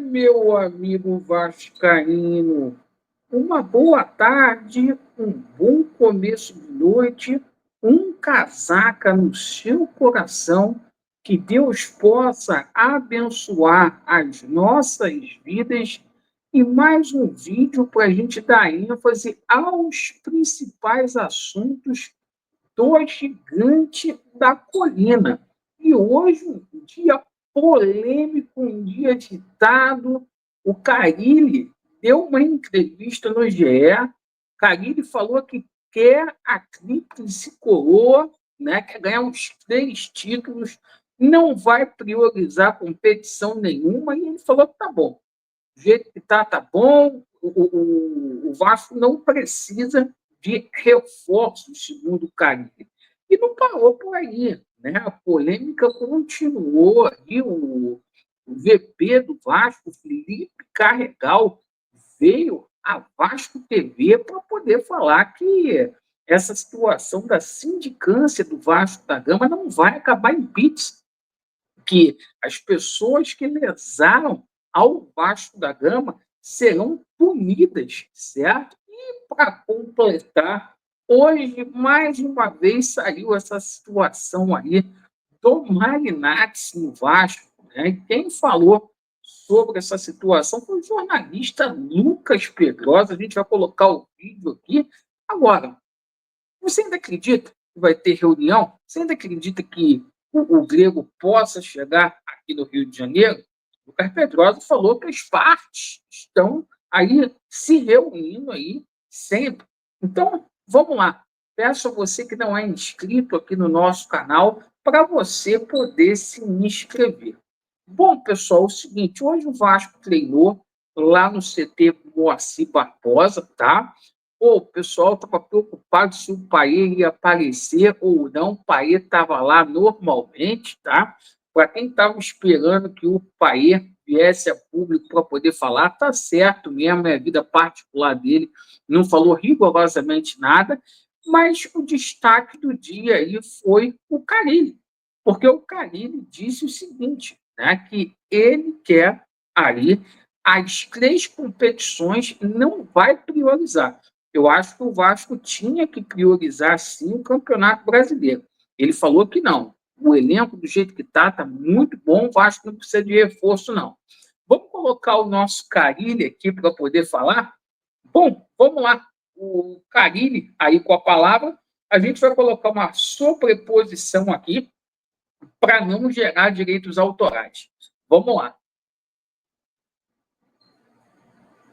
Meu amigo vascaíno, uma boa tarde, um bom começo de noite, um casaca no seu coração, que Deus possa abençoar as nossas vidas e mais um vídeo para a gente dar ênfase aos principais assuntos do gigante da colina. E hoje, um dia polêmico, um dia agitado. O Carille deu uma entrevista no GE. Carille falou que quer a tríplice coroa, né, quer ganhar uns 3 títulos, não vai priorizar competição nenhuma, e ele falou que tá bom. Do jeito que tá bom. O Vasco não precisa de reforços, segundo o Carille. E não parou por aí, né? A polêmica continuou aí. O VP do Vasco, Felipe Carregal, veio à Vasco TV para poder falar que essa situação da sindicância do Vasco da Gama não vai acabar em pizza, que as pessoas que lesaram ao Vasco da Gama serão punidas, certo? E para completar, hoje, mais uma vez, saiu essa situação aí do Marinacci no Vasco, né? E quem falou sobre essa situação foi o jornalista Lucas Pedrosa. A gente vai colocar o vídeo aqui. Agora, você ainda acredita que vai ter reunião? Você ainda acredita que o Grego possa chegar aqui no Rio de Janeiro? O Lucas Pedrosa falou que as partes estão aí se reunindo aí sempre. Então, vamos lá. Peço a você que não é inscrito aqui no nosso canal para você poder se inscrever. Bom, pessoal, é o seguinte, hoje o Vasco treinou lá no CT Moacir Barbosa, tá? Pô, o pessoal estava preocupado se o Paê ia aparecer ou não. O Paê estava lá normalmente, tá? Para quem estava esperando que o Paê viesse a público para poder falar, tá certo mesmo, é a vida particular dele, não falou rigorosamente nada, mas o destaque do dia aí foi o Carille, porque o Carille disse o seguinte, né, que ele quer ali as 3 competições, não vai priorizar. Eu acho que o Vasco tinha que priorizar, sim, o Campeonato Brasileiro. Ele falou que não. O elenco, do jeito que está muito bom, o Vasco não precisa de reforço, não. Vamos colocar o nosso Carille aqui para poder falar? Bom, vamos lá. O Carille, aí com a palavra, a gente vai colocar uma sobreposição aqui para não gerar direitos autorais. Vamos lá.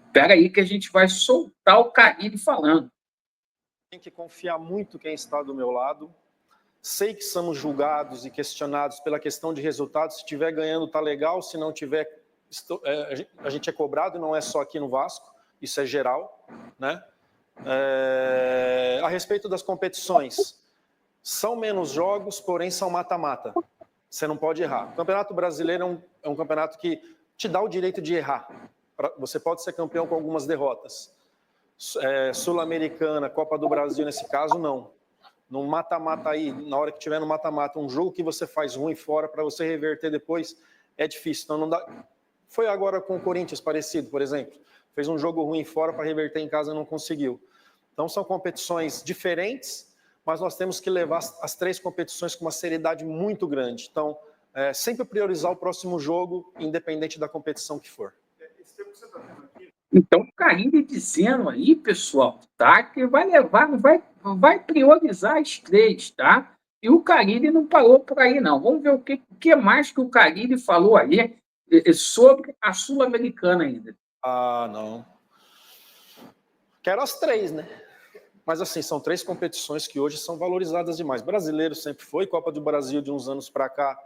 Espera aí que a gente vai soltar o Carille falando. Tem que confiar muito quem está do meu lado. Sei que somos julgados e questionados pela questão de resultados. Se estiver ganhando, tá legal. Se não tiver, a gente é cobrado, não é só aqui no Vasco. Isso é geral, né? A respeito das competições, são menos jogos, porém são mata-mata. Você não pode errar. O Campeonato Brasileiro é um campeonato que te dá o direito de errar. Você pode ser campeão com algumas derrotas. Sul-Americana, Copa do Brasil, nesse caso, não. No mata-mata aí, na hora que tiver no mata-mata, um jogo que você faz ruim fora, para você reverter depois, é difícil. Então, não dá. Foi agora com o Corinthians parecido, por exemplo. Fez um jogo ruim fora para reverter em casa, não conseguiu. Então, são competições diferentes, mas nós temos que levar as 3 competições com uma seriedade muito grande. Então, sempre priorizar o próximo jogo, independente da competição que for. Então, o Carille dizendo aí, pessoal, tá, que vai levar, vai priorizar as 3, tá? E o Carille não parou por aí, não. Vamos ver o que mais que o Carille falou aí sobre a Sul-Americana ainda. Ah, não. Quero as 3, né? Mas, assim, são 3 competições que hoje são valorizadas demais. Brasileiro sempre foi, Copa do Brasil de uns anos para cá,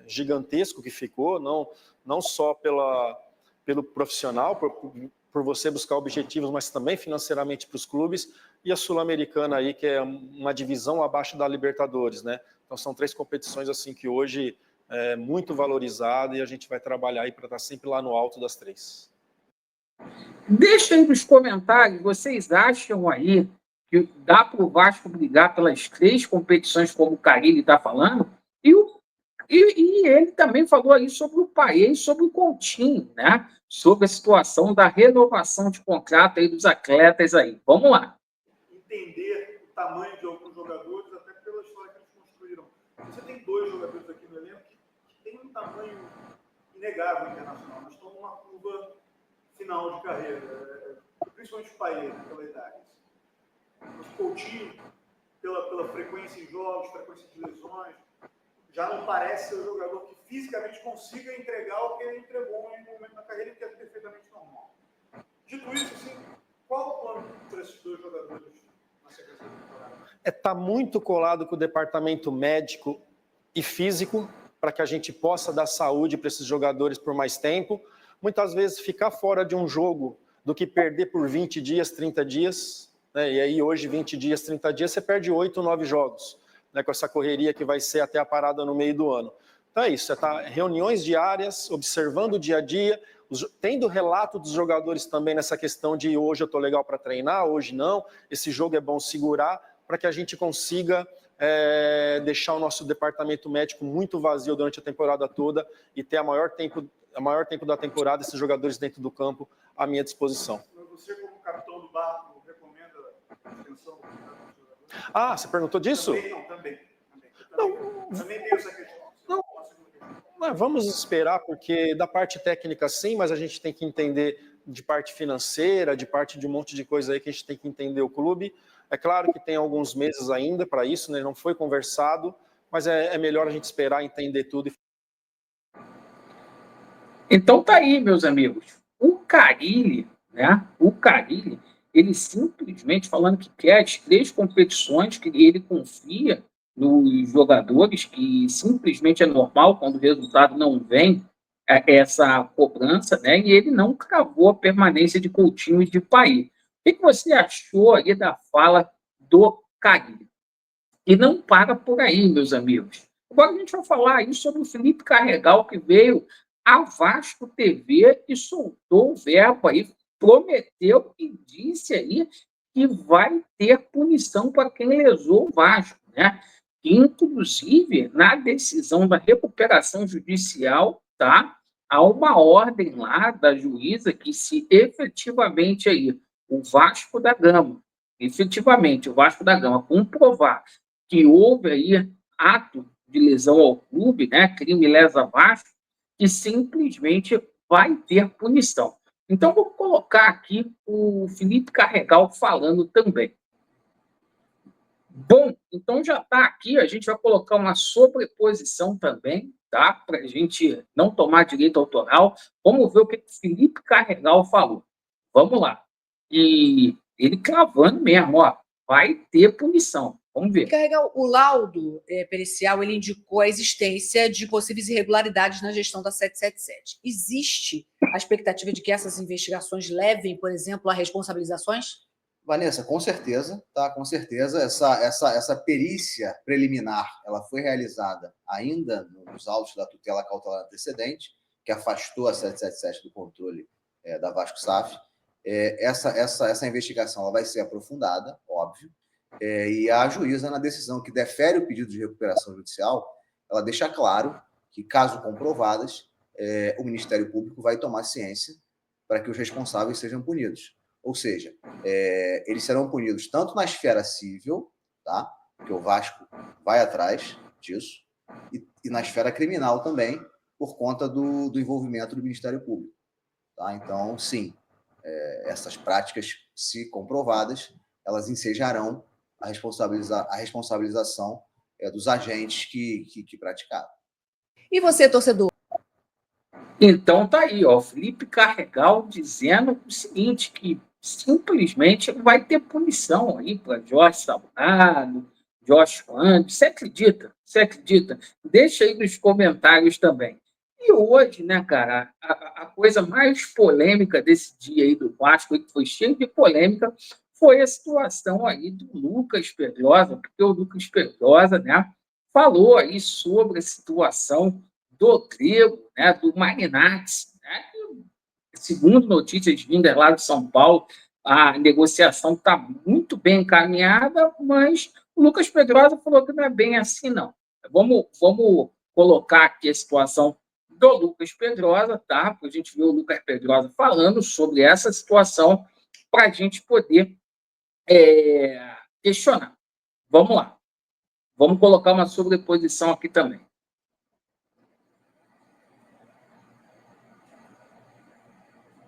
gigantesco que ficou, não só pelo profissional, por você buscar objetivos, mas também financeiramente para os clubes, e a Sul-Americana aí, que é uma divisão abaixo da Libertadores, né? Então, são 3 competições, assim, que hoje é muito valorizada e a gente vai trabalhar aí para estar sempre lá no alto das 3. Deixa aí nos comentários, vocês acham aí que dá para o Vasco brigar pelas 3 competições, como o Carille está falando? E o E ele também falou aí sobre o Paê e sobre o Coutinho, né? Sobre a situação da renovação de contrato aí dos atletas aí. Vamos lá. Entender o tamanho de alguns jogadores, até pela história que eles construíram. Você tem 2 jogadores aqui no elenco que têm um tamanho inegável internacional. Nós estamos numa curva final de carreira, principalmente o Paê, pela idade. O Coutinho, pela frequência em jogos, frequência de lesões, já não parece ser um jogador que fisicamente consiga entregar o que ele entregou em um momento da carreira que é perfeitamente normal. Dito isso, assim, qual o plano para esses 2 jogadores na sequência da temporada? Está muito colado com o departamento médico e físico para que a gente possa dar saúde para esses jogadores por mais tempo. Muitas vezes ficar fora de um jogo do que perder por 20 dias, 30 dias, né? E aí hoje 20 dias, 30 dias, você perde 8, 9 jogos, né? Com essa correria que vai ser até a parada no meio do ano. Então é isso, reuniões diárias, observando o dia a dia, tendo relato dos jogadores também nessa questão de hoje eu estou legal para treinar, hoje não, esse jogo é bom segurar, para que a gente consiga deixar o nosso departamento médico muito vazio durante a temporada toda e ter a maior tempo da temporada esses jogadores dentro do campo à minha disposição. Você, como capitão do barco, recomenda a extensão do contrato dos jogadores? Ah, você perguntou disso? Também. Não. Também tem essa questão. Não, vamos esperar, porque da parte técnica sim, mas a gente tem que entender de parte financeira, de parte de um monte de coisa aí que a gente tem que entender o clube. É claro que tem alguns meses ainda para isso, né? Não foi conversado, mas é melhor a gente esperar, entender tudo. Então tá aí, meus amigos. O Carille, né? O Carille, ele simplesmente falando que quer as 3 competições, que ele confia nos jogadores, que simplesmente é normal quando o resultado não vem essa cobrança, né? E ele não cravou a permanência de Coutinho e de Paí. O que você achou aí da fala do Carille? E não para por aí, meus amigos. Agora a gente vai falar aí sobre o Felipe Carregal, que veio à Vasco TV e soltou o verbo aí, prometeu e disse aí que vai ter punição para quem lesou o Vasco, né? Inclusive, na decisão da recuperação judicial, tá? Há uma ordem lá da juíza que se efetivamente aí o Vasco da Gama, efetivamente o Vasco da Gama comprovar que houve aí ato de lesão ao clube, né, crime lesa Vasco, que simplesmente vai ter punição. Então, vou colocar aqui o Felipe Carregal falando também. Bom, então já está aqui, a gente vai colocar uma sobreposição também, tá? Para a gente não tomar direito autoral. Vamos ver o que o Felipe Carregal falou. Vamos lá. E ele cravando mesmo, ó, vai ter punição. Vamos ver. O laudo pericial ele indicou a existência de possíveis irregularidades na gestão da 777. Existe a expectativa de que essas investigações levem, por exemplo, a responsabilizações? Vanessa, com certeza, tá? Com certeza. Essa perícia preliminar, ela foi realizada ainda nos autos da tutela cautelar antecedente, que afastou a 777 do controle da Vasco SAF. Essa investigação ela vai ser aprofundada, óbvio, e a juíza, na decisão que defere o pedido de recuperação judicial, ela deixa claro que, caso comprovadas, o Ministério Público vai tomar ciência para que os responsáveis sejam punidos. Ou seja, eles serão punidos tanto na esfera civil, tá? Porque o Vasco vai atrás disso, e na esfera criminal também, por conta do envolvimento do Ministério Público. Tá? Então, sim, essas práticas, se comprovadas, elas ensejarão a responsabilização dos agentes que praticaram. E você, torcedor? Então tá aí, ó, Felipe Carregal dizendo o seguinte, que simplesmente vai ter punição aí para Jorge Salgado, Josh Anderson. Você acredita? Você acredita? Deixa aí nos comentários também. E hoje, né, cara, a coisa mais polêmica desse dia aí do Vasco, que foi cheio de polêmica, foi a situação aí do Lucas Pedrosa, porque o Lucas Pedrosa, né, falou aí sobre a situação do Grego, né, do Marinakis, né, segundo notícias vindas lá de São Paulo, a negociação está muito bem encaminhada, mas o Lucas Pedrosa falou que não é bem assim, não. Vamos colocar aqui a situação do Lucas Pedrosa, tá? Para a gente ver o Lucas Pedrosa falando sobre essa situação, para a gente poder questionar. Vamos lá. Vamos colocar uma sobreposição aqui também.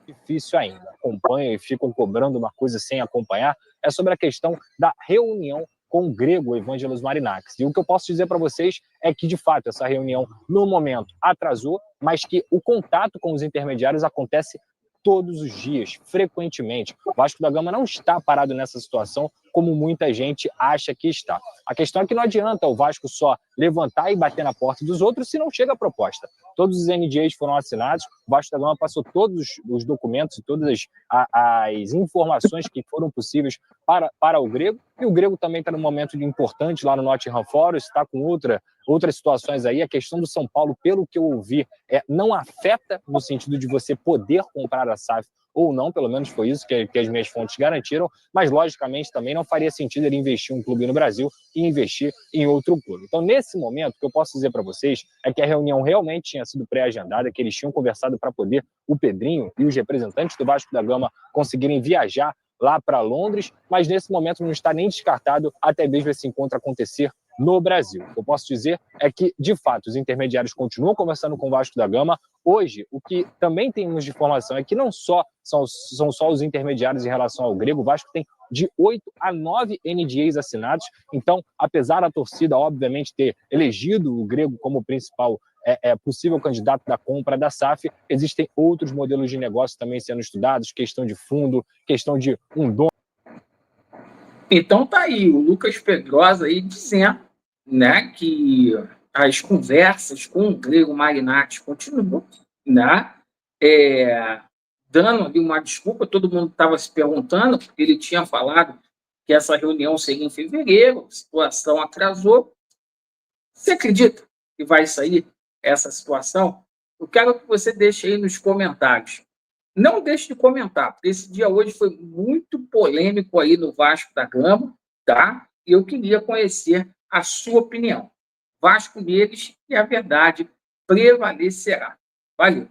Difícil ainda. Acompanham e ficam cobrando uma coisa sem acompanhar. É sobre a questão da reunião com o grego Evangelos Marinakis. E o que eu posso dizer para vocês é que, de fato, essa reunião, no momento, atrasou, mas que o contato com os intermediários acontece todos os dias, frequentemente. O Vasco da Gama não está parado nessa situação como muita gente acha que está. A questão é que não adianta o Vasco só levantar e bater na porta dos outros se não chega a proposta. Todos os NDAs foram assinados, o Vasco da Gama passou todos os documentos e todas as informações que foram possíveis para o grego, e o grego também está num momento importante lá no Nottingham Forest, está com outras situações aí. A questão do São Paulo, pelo que eu ouvi, não afeta no sentido de você poder comprar a SAF ou não, pelo menos foi isso que as minhas fontes garantiram, mas logicamente também não faria sentido ele investir em um clube no Brasil e investir em outro clube. Então, nesse momento, o que eu posso dizer para vocês é que a reunião realmente tinha sido pré-agendada, que eles tinham conversado para poder o Pedrinho e os representantes do Vasco da Gama conseguirem viajar lá para Londres, mas nesse momento não está nem descartado até mesmo esse encontro acontecer no Brasil. O que eu posso dizer é que, de fato, os intermediários continuam conversando com o Vasco da Gama. Hoje, o que também temos de informação é que não só são só os intermediários em relação ao grego, o Vasco tem de 8 a 9 NDAs assinados. Então, apesar da torcida, obviamente, ter elegido o grego como principal possível candidato da compra da SAF, existem outros modelos de negócio também sendo estudados, questão de fundo, questão de um dono. Então tá aí o Lucas Pedrosa aí dizendo, né, que as conversas com o grego Marinakis continuam, né, dando ali uma desculpa. Todo mundo estava se perguntando, porque ele tinha falado que essa reunião seria em fevereiro, a situação atrasou. Você acredita que vai sair essa situação? Eu quero que você deixe aí nos comentários. Não deixe de comentar, porque esse dia hoje foi muito polêmico aí no Vasco da Gama, tá? E eu queria conhecer a sua opinião. Vasco neles e a verdade prevalecerá. Valeu!